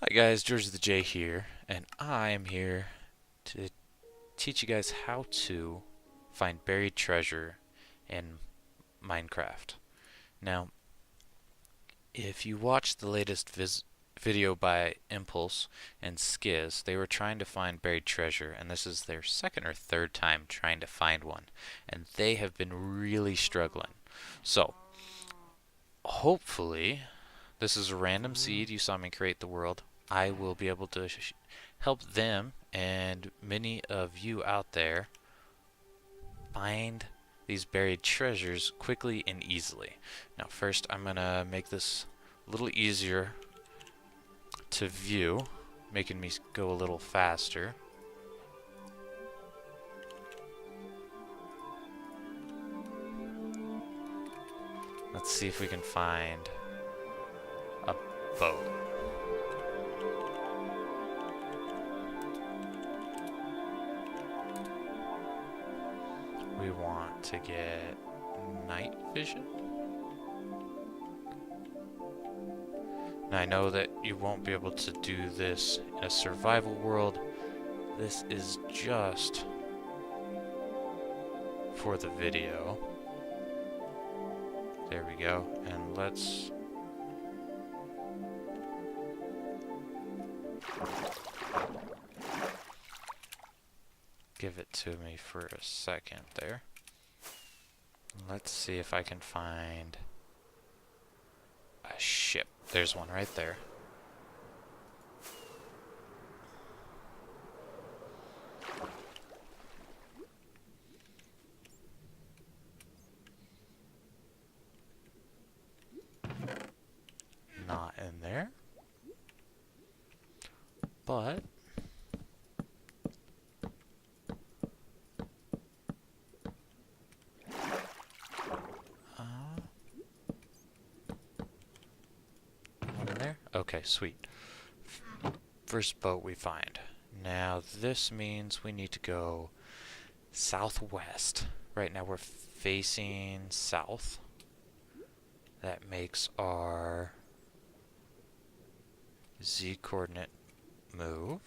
Hi guys, George the J here, and I am here to teach you guys how to find buried treasure in Minecraft. Now, if you watched the latest video by Impulse and Skiz, they were trying to find buried treasure, and this is their second or third time trying to find one, and they have been really struggling. So, hopefully, this is a random seed. You saw me create the world. I will be able to help them and many of you out there find these buried treasures quickly and easily. Now, first, I'm going to make this a little easier to view, making me go a little faster. Let's see if we can find a boat. We want to get night vision. Now I know that you won't be able to do this in a survival world. This is just for the video. There we go. And let's give it to me for a second there. Let's see if I can find a ship. There's one right there. Not in there. But one in there? Okay, sweet. First boat we find. Now this means we need to go southwest. Right now we're facing south. That makes our Z coordinate move.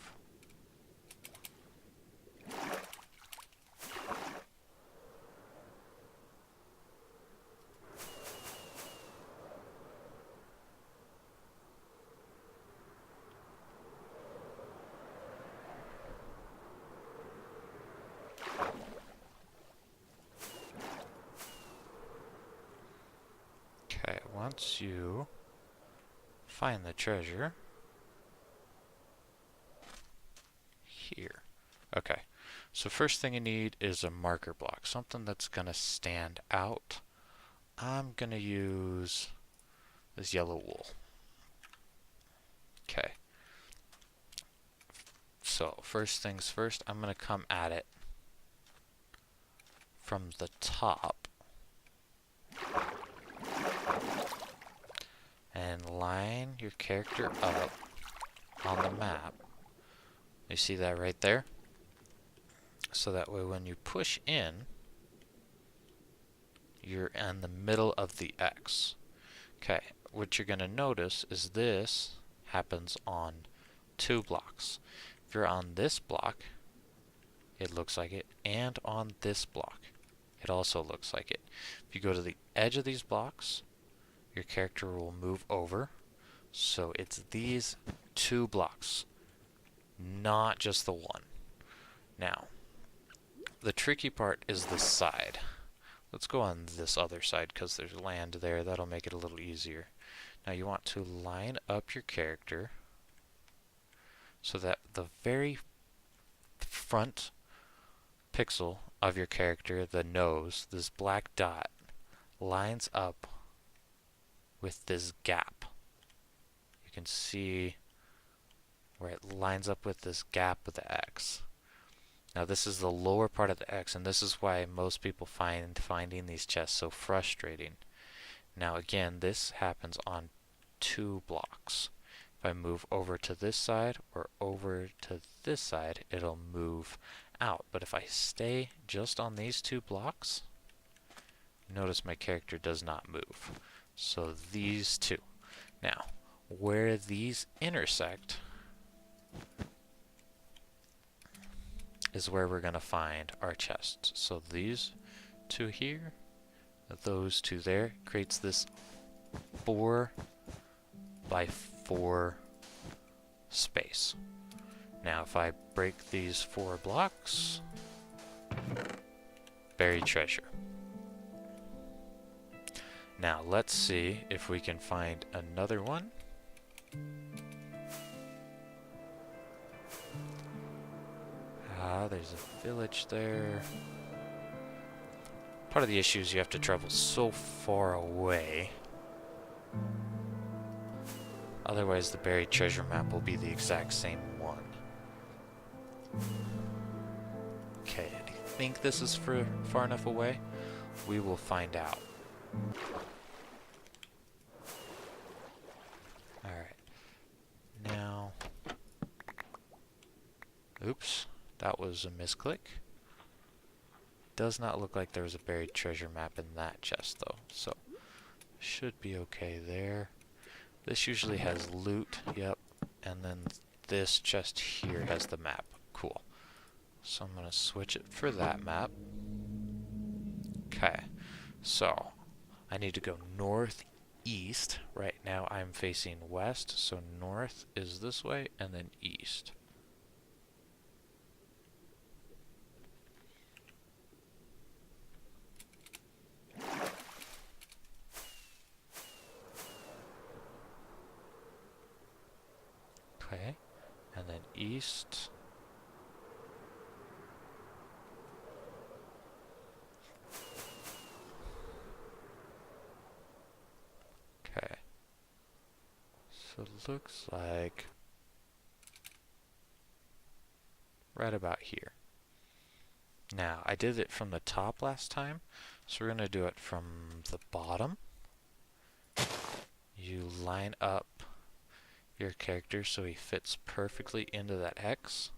Okay, once you find the treasure here. Okay, so first thing you need is a marker block, something that's gonna stand out. I'm gonna use this yellow wool. Okay, so first things first, I'm gonna come at it from the top and line your character up on the map. You see that right there? So that way when you push in, you're in the middle of the X. Okay, what you're going to notice is this happens on 2 blocks. If you're on this block, it looks like it, and on this block, it also looks like it. If you go to the edge of these blocks, your character will move over. So it's these 2 blocks, not just the one. Now, the tricky part is the side. Let's go on this other side because there's land there. That'll make it a little easier. Now you want to line up your character so that the very front pixel of your character, the nose, this black dot, lines up with this gap. You can see where it lines up with this gap with the X. Now this is the lower part of the X, and this is why most people find finding these chests so frustrating. Now again, this happens on 2 blocks. If I move over to this side or over to this side, it'll move out. But if I stay just on these 2 blocks, notice my character does not move. So these two. Now, where these intersect is where we're going to find our chests. So these two here, those two there, creates this 4 by 4 space. Now if I break these 4 blocks, buried treasure. Now let's see if we can find another one. There's a village there. Part of the issue is you have to travel so far away. Otherwise, the buried treasure map will be the exact same one. Okay, I think this is far enough away. We will find out. Alright. Now... Oops. That was a misclick. Does not look like there was a buried treasure map in that chest though, so should be okay there. This usually has loot, yep, and then this chest here has the map. Cool. So I'm gonna switch it for that map. Okay, so I need to go northeast. Right now I'm facing west, so north is this way, and then east. Okay, and then east. Okay. So it looks like right about here. Now, I did it from the top last time, so we're going to do it from the bottom. You line up your character so he fits perfectly into that X.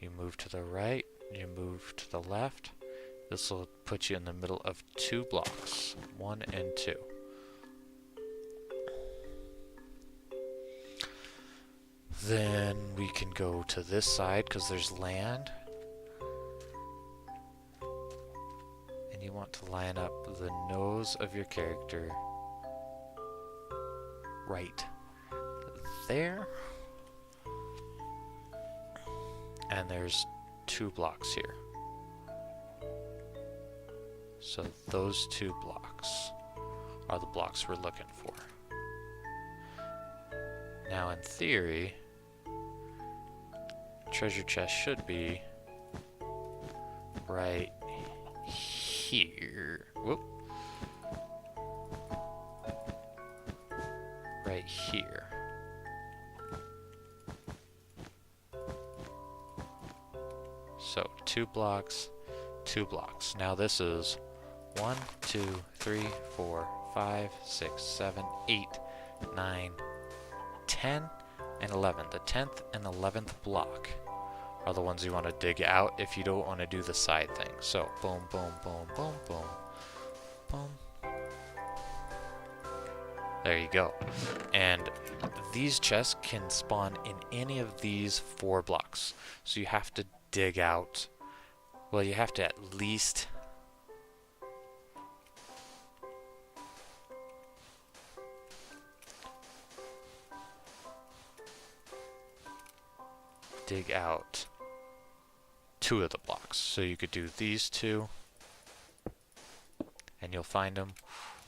You move to the right, you move to the left. This will put you in the middle of 2 blocks, 1 and 2. Then we can go to this side because there's land. And you want to line up the nose of your character right there. And there's 2 blocks here. So those 2 blocks are the blocks we're looking for. Now in theory, treasure chest should be right here. Whoop. Right here. So 2 blocks, 2 blocks. Now this is 1, 2, 3, 4, 5, 6, 7, 8, 9, 10, and 11. The 10th and 11th block are the ones you want to dig out if you don't want to do the side thing. So boom, boom, boom, boom, boom, boom. There you go. And these chests can spawn in any of these 4 blocks. So you have to dig out, well, you have to at least dig out 2 of the blocks. So you could do these 2 and you'll find them,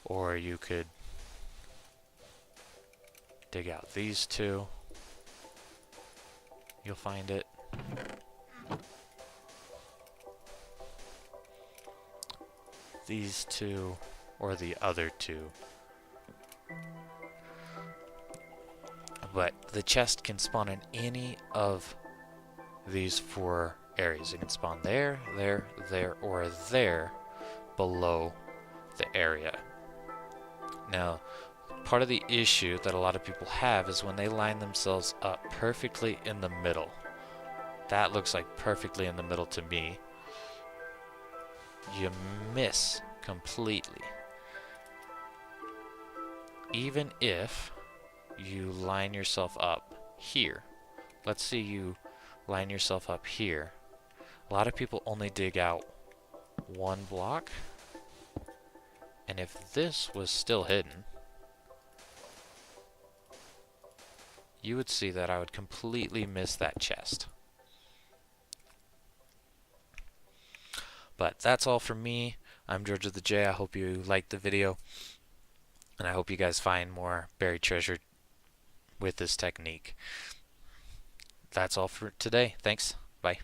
or you could dig out these 2, you'll find it. These 2 or the other 2. But the chest can spawn in any of these 4 areas. It can spawn there, there, there, or there below the area. Now, part of the issue that a lot of people have is when they line themselves up perfectly in the middle. That looks like perfectly in the middle to me. You miss completely. Even if you line yourself up here. Let's see you line yourself up here A lot of people only dig out one block, and if this was still hidden, you would see that I would completely miss that chest. But that's all from me. I'm George of the J. I hope you liked the video, and I hope you guys find more buried treasure with this technique. That's all for today. Thanks. Bye.